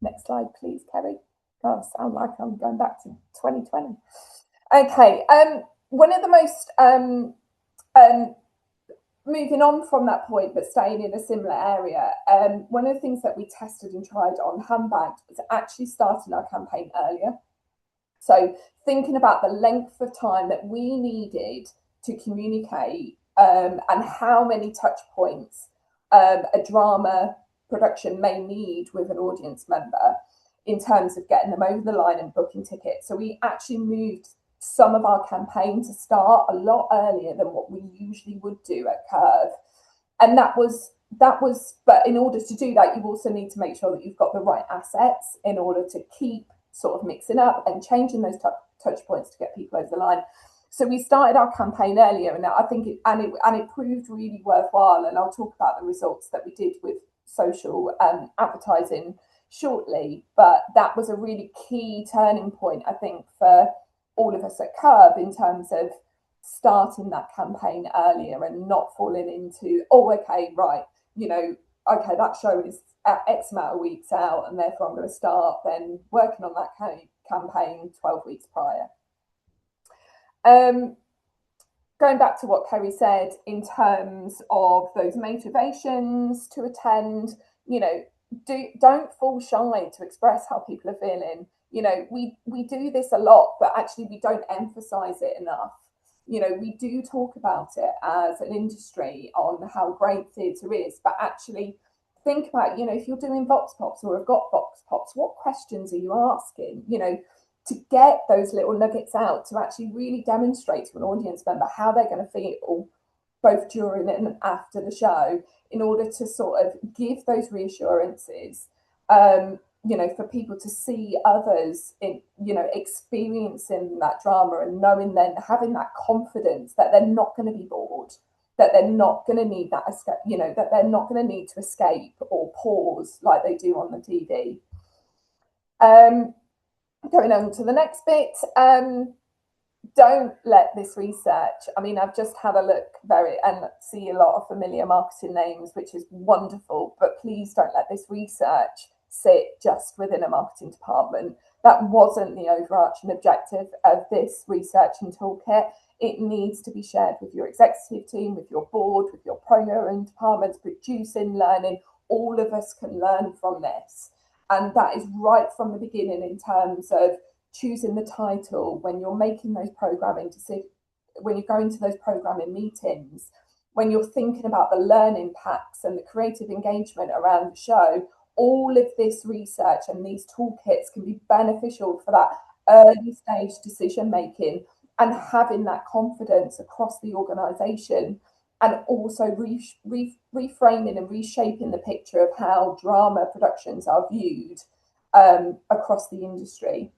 Next slide, please, Kerry. God, I sound like I'm going back to 2020. Okay, one of the most moving on from that point, but staying in a similar area, one of the things that we tested and tried on handbags was actually starting our campaign earlier. So thinking about the length of time that we needed to communicate and how many touch points a drama production may need with an audience member in terms of getting them over the line and booking tickets. So we actually moved some of our campaign to start a lot earlier than what we usually would do at Curve. And that was, but in order to do that, you also need to make sure that you've got the right assets in order to keep sort of mixing up and changing those touch points to get people over the line. So we started our campaign earlier, and I think it proved really worthwhile. And I'll talk about the results that we did with social advertising shortly. But that was a really key turning point, I think, for all of us at Curve in terms of starting that campaign earlier and not falling into, oh, okay, right, you know, okay, that show is X amount of weeks out, and therefore I'm going to start then working on that campaign 12 weeks prior. Going back to what Kerry said in terms of those motivations to attend, you know, don't fall shy to express how people are feeling. You know, we do this a lot, but actually we don't emphasize it enough. You know, we do talk about it as an industry on how great theatre is, but actually think about, you know, if you're doing Vox Pops or have got Vox Pops, what questions are you asking? You know, to get those little nuggets out to actually really demonstrate to an audience member how they're going to feel both during and after the show, in order to sort of give those reassurances, you know, for people to see others in, you know, experiencing that drama and knowing, then having that confidence that they're not going to be bored, that they're not going to need that, you know, that they're not going to need to escape or pause like they do on the TV. Going on to the next bit, don't let this research, I mean, I've just had a look and see a lot of familiar marketing names, which is wonderful, but please don't let this research sit just within a marketing department. That wasn't the overarching objective of this research and toolkit. It needs to be shared with your executive team, with your board, with your program departments, producing, learning. All of us can learn from this. And that is right from the beginning in terms of choosing the title, when you're making those programming decisions, when you're going to those programming meetings, when you're thinking about the learning packs and the creative engagement around the show. All of this research and these toolkits can be beneficial for that early stage decision making and having that confidence across the organisation, and also reframing and reshaping the picture of how drama productions are viewed across the industry.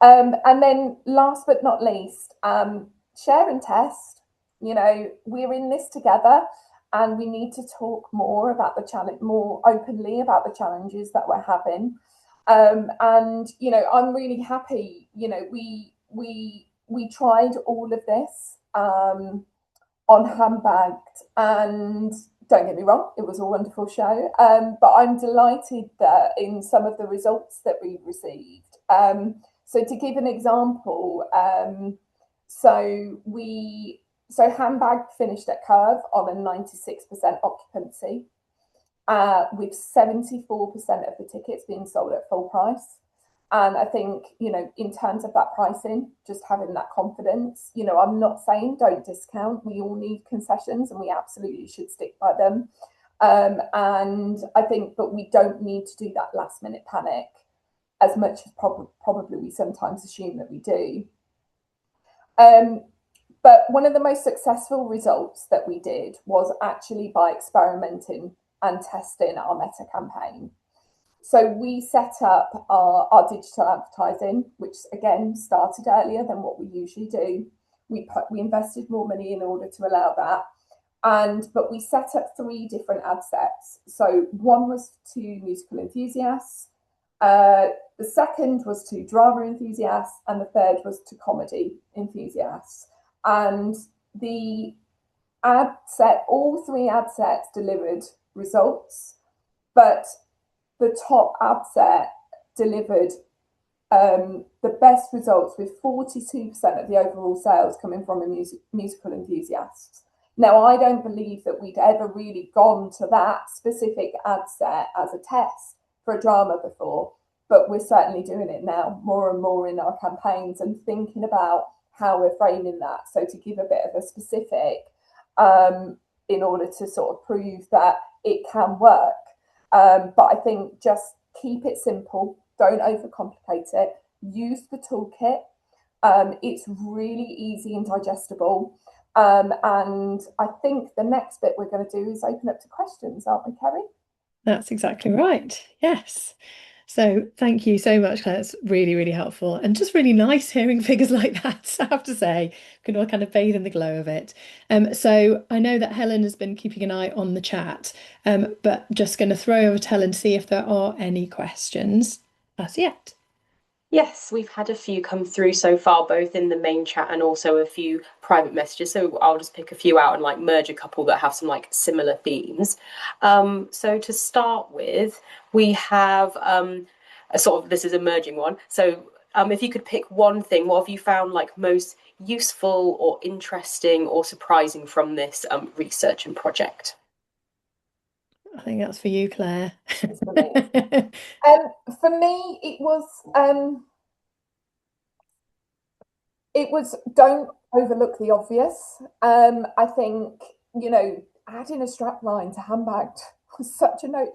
And then last but not least, share and test. You know, we're in this together, and we need to talk more about the challenge, more openly about the challenges that we're having. And, you know, I'm really happy, you know, we tried all of this on Handbagged, and don't get me wrong, it was a wonderful show. But I'm delighted that in some of the results that we received. So to give an example, so Handbagged finished at Curve on a 96% occupancy. with 74% of the tickets being sold at full price. And I think, you know, in terms of that pricing, just having that confidence, you know, I'm not saying don't discount. We all need concessions and we absolutely should stick by them. And I think, but we don't need to do that last minute panic as much as probably we sometimes assume that we do. But one of the most successful results that we did was actually by experimenting and testing our meta campaign. So we set up our digital advertising, which again started earlier than what we usually do. We invested more money in order to allow that. But we set up 3 different ad sets. So one was to musical enthusiasts, the second was to drama enthusiasts, and the third was to comedy enthusiasts. And the ad set, all 3 ad sets delivered results, but the top ad set delivered the best results, with 42% of the overall sales coming from musical enthusiasts. Now, I don't believe that we'd ever really gone to that specific ad set as a test for a drama before, but we're certainly doing it now more and more in our campaigns and thinking about how we're framing that. So to give a bit of a specific in order to sort of prove that it can work. But I think just keep it simple, don't overcomplicate it, use the toolkit. It's really easy and digestible. And I think the next bit we're going to do is open up to questions, aren't we, Kerry? That's exactly right. Yes. So thank you so much, Claire. It's really, really helpful and just really nice hearing figures like that, I have to say. Can all kind of bathe in the glow of it. So I know that Helen has been keeping an eye on the chat, but just going to throw over to Helen to see if there are any questions as yet. Yes, we've had a few come through so far, both in the main chat and also a few private messages. So I'll just pick a few out and like merge a couple that have some like similar themes. So to start with, we have a sort of, this is a merging one. So if you could pick one thing, what have you found like most useful or interesting or surprising from this research and project? I think that's for you, Claire. For me, it was don't overlook the obvious. I think, you know, adding a strap line to handbag was such a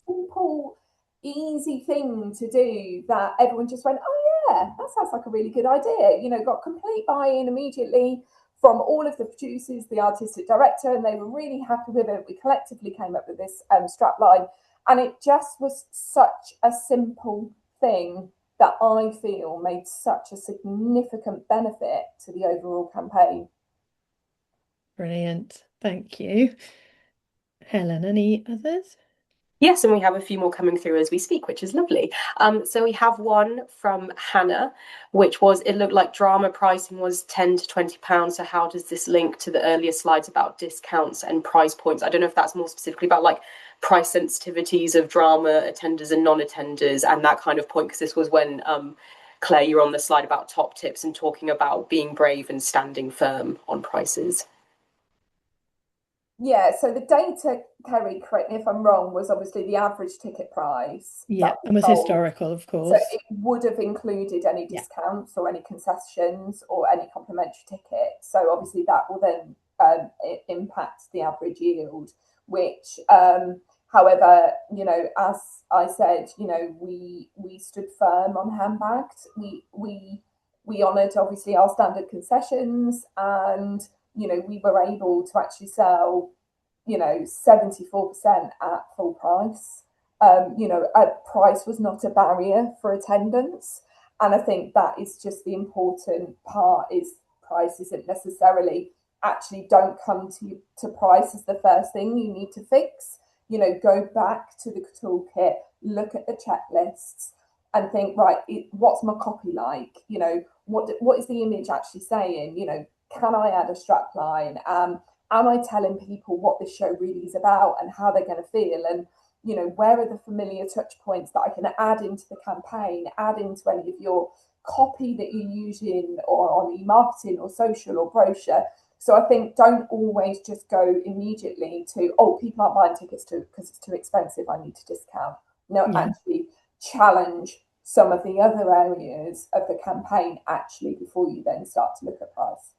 simple, easy thing to do that everyone just went, oh yeah, that sounds like a really good idea. You know, got complete buy-in immediately from all of the producers, the artistic director, and they were really happy with it. We collectively came up with this strap line, and it just was such a simple thing that I feel made such a significant benefit to the overall campaign. Brilliant. Thank you. Helen, any others? Yes, and we have a few more coming through as we speak, which is lovely. So we have one from Hannah, which was, it looked like drama pricing was £10 to £20. So how does this link to the earlier slides about discounts and price points? I don't know if that's more specifically about like price sensitivities of drama attenders and non-attenders and that kind of point, because this was when, Claire, you're on the slide about top tips and talking about being brave and standing firm on prices. Yeah, so the data, Kerry, correct me if I'm wrong, was obviously the average ticket price. Yeah, and was historical, of course. So it would have included any discounts or any concessions or any complimentary ticket. So obviously that will then impact the average yield, which, however, you know, as I said, you know, we stood firm on handbags. We honoured obviously our standard concessions, and you know, we were able to actually sell, you know, 74% at full price. You know, price was not a barrier for attendance. And I think that is just the important part, is price isn't necessarily, actually don't come to price as the first thing you need to fix. You know, go back to the toolkit, look at the checklists and think, right, what's my copy like? You know, what is the image actually saying? You know, can I add a strap line? Am I telling people what this show really is about and how they're going to feel? And, you know, where are the familiar touch points that I can add into the campaign, add into any of your copy that you're using or on e-marketing or social or brochure? So I think don't always just go immediately to, oh, people aren't buying tickets because it's too expensive, I need to discount. No, Yeah. actually challenge some of the other areas of the campaign actually before you then start to look at price.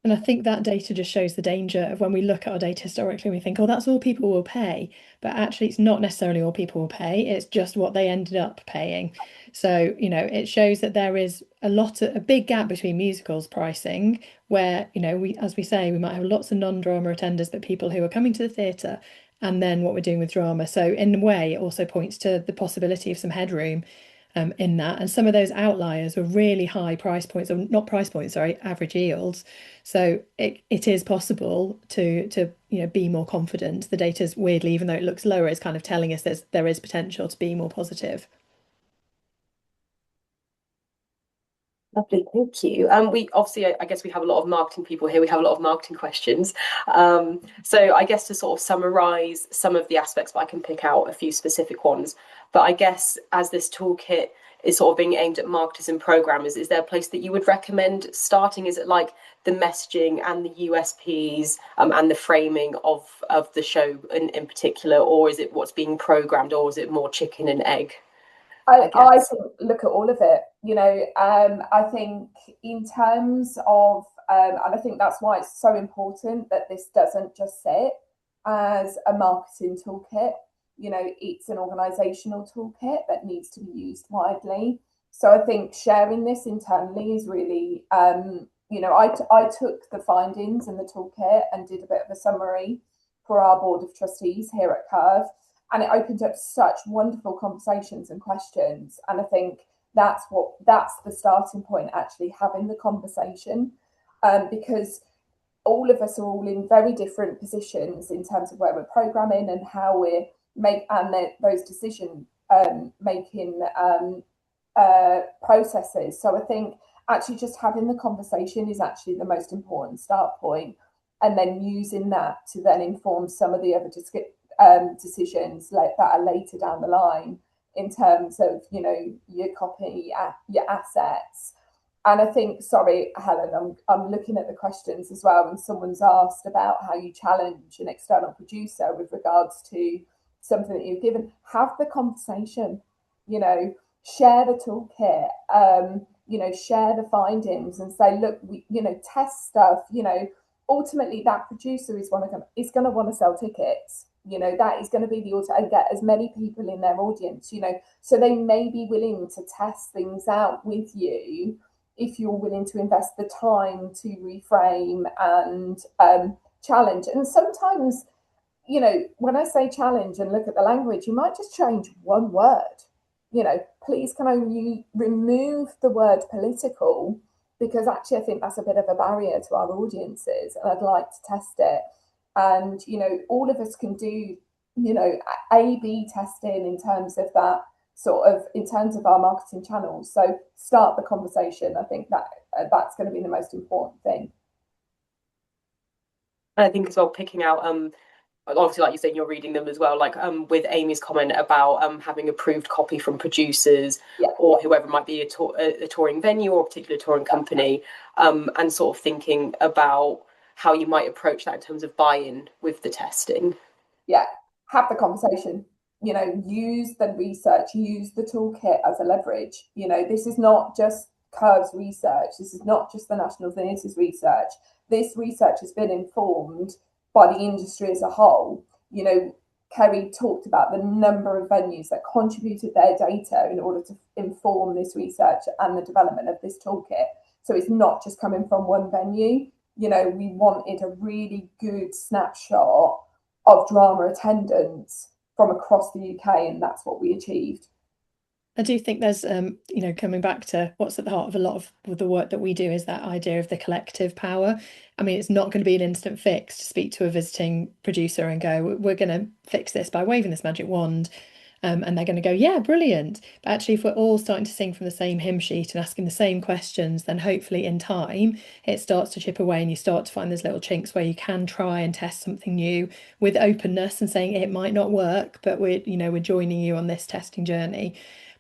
And I think that data just shows the danger of when we look at our data historically, we think, oh, that's all people will pay. But actually, it's not necessarily all people will pay. It's just what they ended up paying. So, it shows that there is a big gap between musicals pricing, where, as we say, we might have lots of non-drama attenders, but people who are coming to the theatre, and then what we're doing with drama. So, in a way, it also points to the possibility of some headroom in that. And some of those outliers were really high price points, or not price points, sorry, average yields. So it is possible to be more confident. The data's weirdly, even though it looks lower, is kind of telling us there is potential to be more positive. Lovely, thank you. We obviously, I guess we have a lot of marketing people here. We have a lot of marketing questions. So I guess to sort of summarize some of the aspects, but I can pick out a few specific ones. But I guess as this toolkit is sort of being aimed at marketers and programmers, is there a place that you would recommend starting? Is it like the messaging and the USPs and the framing of the show in particular, or is it what's being programmed, or is it more chicken and egg? I think look at all of it. I think in terms of, and I think that's why it's so important that this doesn't just sit as a marketing toolkit. It's an organisational toolkit that needs to be used widely. So I think sharing this internally is really, I took the findings in the toolkit and did a bit of a summary for our board of trustees here at Curve, and it opened up such wonderful conversations and questions. And I think that's the starting point, actually having the conversation, because all of us are all in very different positions in terms of where we're programming and how we're those decision making processes. So I think actually just having the conversation is actually the most important start point, and then using that to then inform some of the other decisions like that are later down the line in terms of your copy, your assets. And I think, sorry, Helen, I'm looking at the questions as well, and someone's asked about how you challenge an external producer with regards to something that you've given. Have the conversation, share the toolkit, share the findings and say, look, test stuff. Ultimately that producer is going to want to sell tickets. That is going to be the auto and get as many people in their audience, so they may be willing to test things out with you if you're willing to invest the time to reframe and challenge. And sometimes, when I say challenge and look at the language, you might just change one word. Please can I remove the word political, because actually I think that's a bit of a barrier to our audiences, and I'd like to test it. And all of us can do A/B testing in terms of that in terms of our marketing channels. So start the conversation. I think that that's going to be the most important thing. I think as well, picking out obviously, like you're saying, you're reading them as well, like with Amy's comment about having approved copy from producers, or whoever might be a touring venue or a particular touring company, and sort of thinking about how you might approach that in terms of buy-in with the testing. Have the conversation, use the research, use the toolkit as a leverage. This is not just Curve's research, this is not just the National Theatre's research. This research has been informed by the industry as a whole. Kerry talked about the number of venues that contributed their data in order to inform this research and the development of this toolkit. So it's not just coming from one venue. We wanted a really good snapshot of drama attendance from across the UK, and that's what we achieved. I do think there's, coming back to what's at the heart of a lot of the work that we do is that idea of the collective power. I mean, it's not going to be an instant fix to speak to a visiting producer and go, we're going to fix this by waving this magic wand. And they're going to go, yeah, brilliant. But actually, if we're all starting to sing from the same hymn sheet and asking the same questions, then hopefully in time it starts to chip away and you start to find those little chinks where you can try and test something new with openness and saying it might not work, but we're joining you on this testing journey.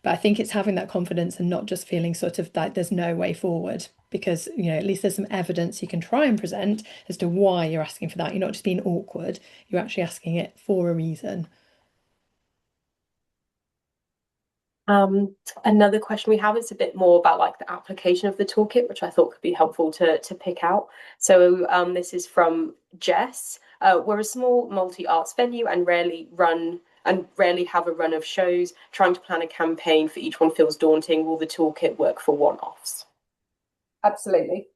But I think it's having that confidence and not just feeling sort of like there's no way forward. because, at least there's some evidence you can try and present as to why you're asking for that. You're not just being awkward, you're actually asking it for a reason. Another question we have is a bit more about like the application of the toolkit, which I thought could be helpful to pick out. So this is from Jess. We're a small multi-arts venue and rarely have a run of shows. Trying to plan a campaign for each one feels daunting. Will the toolkit work for one-offs? Absolutely.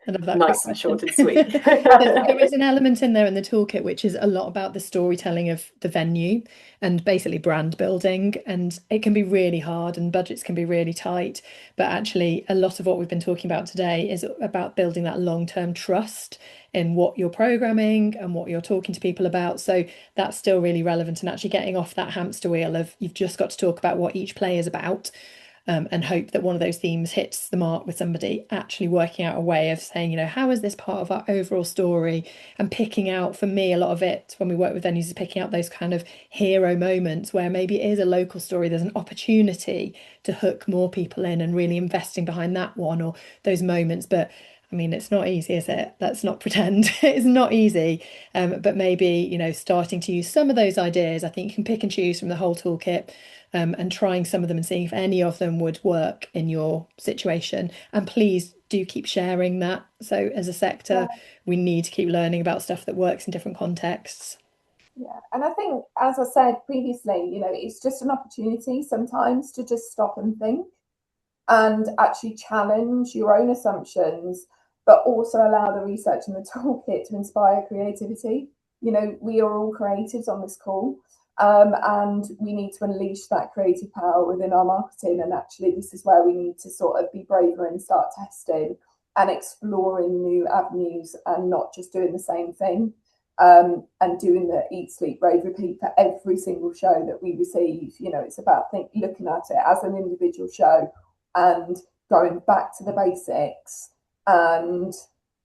I love that nice quick and short question. and sweet. There is an element in there in the toolkit which is a lot about the storytelling of the venue and basically brand building. And it can be really hard and budgets can be really tight. But actually, a lot of what we've been talking about today is about building that long-term trust in what you're programming and what you're talking to people about. So that's still really relevant, and actually getting off that hamster wheel of you've just got to talk about what each play is about. And hope that one of those themes hits the mark with somebody, actually working out a way of saying, how is this part of our overall story? And picking out, for me, a lot of it when we work with venues is picking out those kind of hero moments where maybe it is a local story, there's an opportunity to hook more people in and really investing behind that one or those moments. But I mean, it's not easy, is it? Let's not pretend. It's not easy. But maybe, starting to use some of those ideas, I think you can pick and choose from the whole toolkit, and trying some of them and seeing if any of them would work in your situation. And please do keep sharing that. So as a sector, we need to keep learning about stuff that works in different contexts. Yeah, and I think, as I said previously, it's just an opportunity sometimes to just stop and think and actually challenge your own assumptions, but also allow the research in the toolkit to inspire creativity. We are all creatives on this call, and we need to unleash that creative power within our marketing. And actually, this is where we need to sort of be braver and start testing and exploring new avenues and not just doing the same thing. And doing the eat, sleep, rave, repeat for every single show that we receive. It's about looking at it as an individual show and going back to the basics and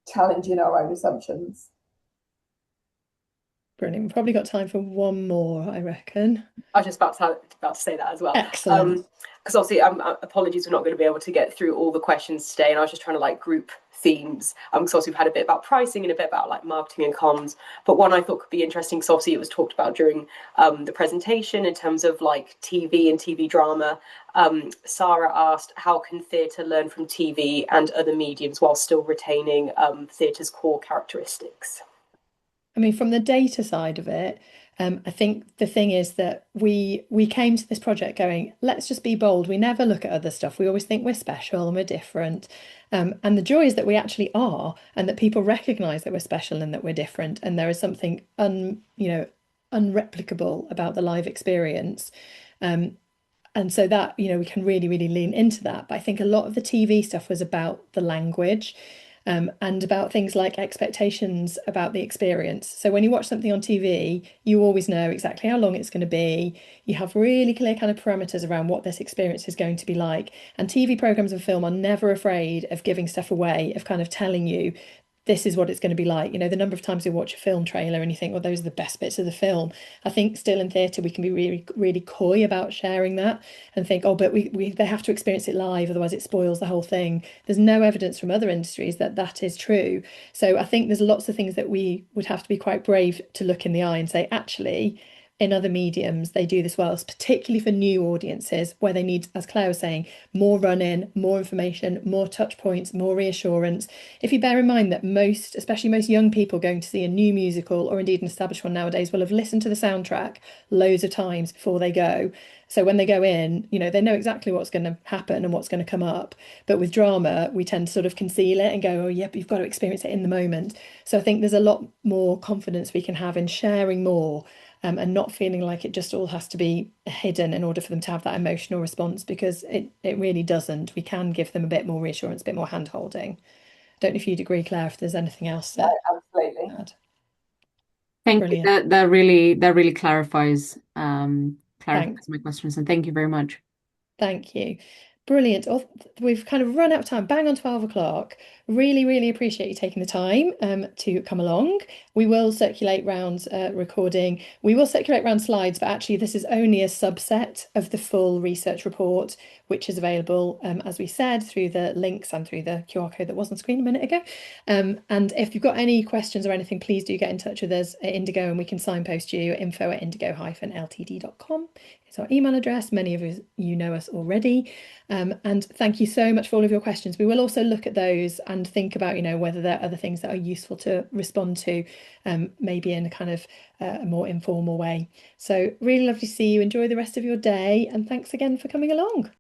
challenging our own assumptions. Brilliant. We've probably got time for one more, I reckon. I was just about to say that as well. Excellent. Because obviously, apologies, we're not going to be able to get through all the questions today, and I was just trying to like group themes. Because obviously we've had a bit about pricing and a bit about like marketing and comms. But one I thought could be interesting, because obviously it was talked about during the presentation in terms of like TV and TV drama. Sarah asked, how can theatre learn from TV and other mediums while still retaining theatre's core characteristics? I mean, from the data side of it, I think the thing is that we came to this project going, let's just be bold. We never look at other stuff. We always think we're special and we're different. And the joy is that we actually are, and that people recognise that we're special and that we're different. And there is something unreplicable about the live experience. And so that, we can really, really lean into that. But I think a lot of the TV stuff was about the language. And about things like expectations about the experience. So when you watch something on TV, you always know exactly how long it's going to be. You have really clear kind of parameters around what this experience is going to be like. And TV programs and film are never afraid of giving stuff away, of kind of telling you this is what it's going to be like. The number of times you watch a film trailer and you think, well, those are the best bits of the film. I think still in theatre we can be really, really coy about sharing that and think, oh, but they have to experience it live, otherwise it spoils the whole thing. There's no evidence from other industries that that is true. So I think there's lots of things that we would have to be quite brave to look in the eye and say, actually, in other mediums, they do this well, particularly for new audiences where they need, as Claire was saying, more run-in, more information, more touch points, more reassurance. If you bear in mind that especially most young people going to see a new musical or indeed an established one nowadays will have listened to the soundtrack loads of times before they go. So when they go in, they know exactly what's going to happen and what's going to come up. But with drama, we tend to sort of conceal it and go, oh, yeah, but you've got to experience it in the moment. So I think there's a lot more confidence we can have in sharing more. And not feeling like it just all has to be hidden in order for them to have that emotional response, because it really doesn't. We can give them a bit more reassurance, a bit more hand holding. Don't know if you'd agree, Claire, if there's anything else that absolutely. Thank Brilliant. you. That really clarifies my questions, and thank you very much. Thank you. Brilliant. We've kind of run out of time, bang on 12 o'clock. really appreciate you taking the time to come along. We will circulate round recording. We will circulate round slides, but actually this is only a subset of the full research report, which is available, as we said, through the links and through the QR code that was on screen a minute ago. And if you've got any questions or anything, please do get in touch with us at Indigo, and we can signpost you. info@indigo-ltd.com is our email address. Many of you know us already. And thank you so much for all of your questions. We will also look at those and think about, whether there are other things that are useful to respond to, maybe in a kind of a more informal way. So really lovely to see you. Enjoy the rest of your day, and thanks again for coming along.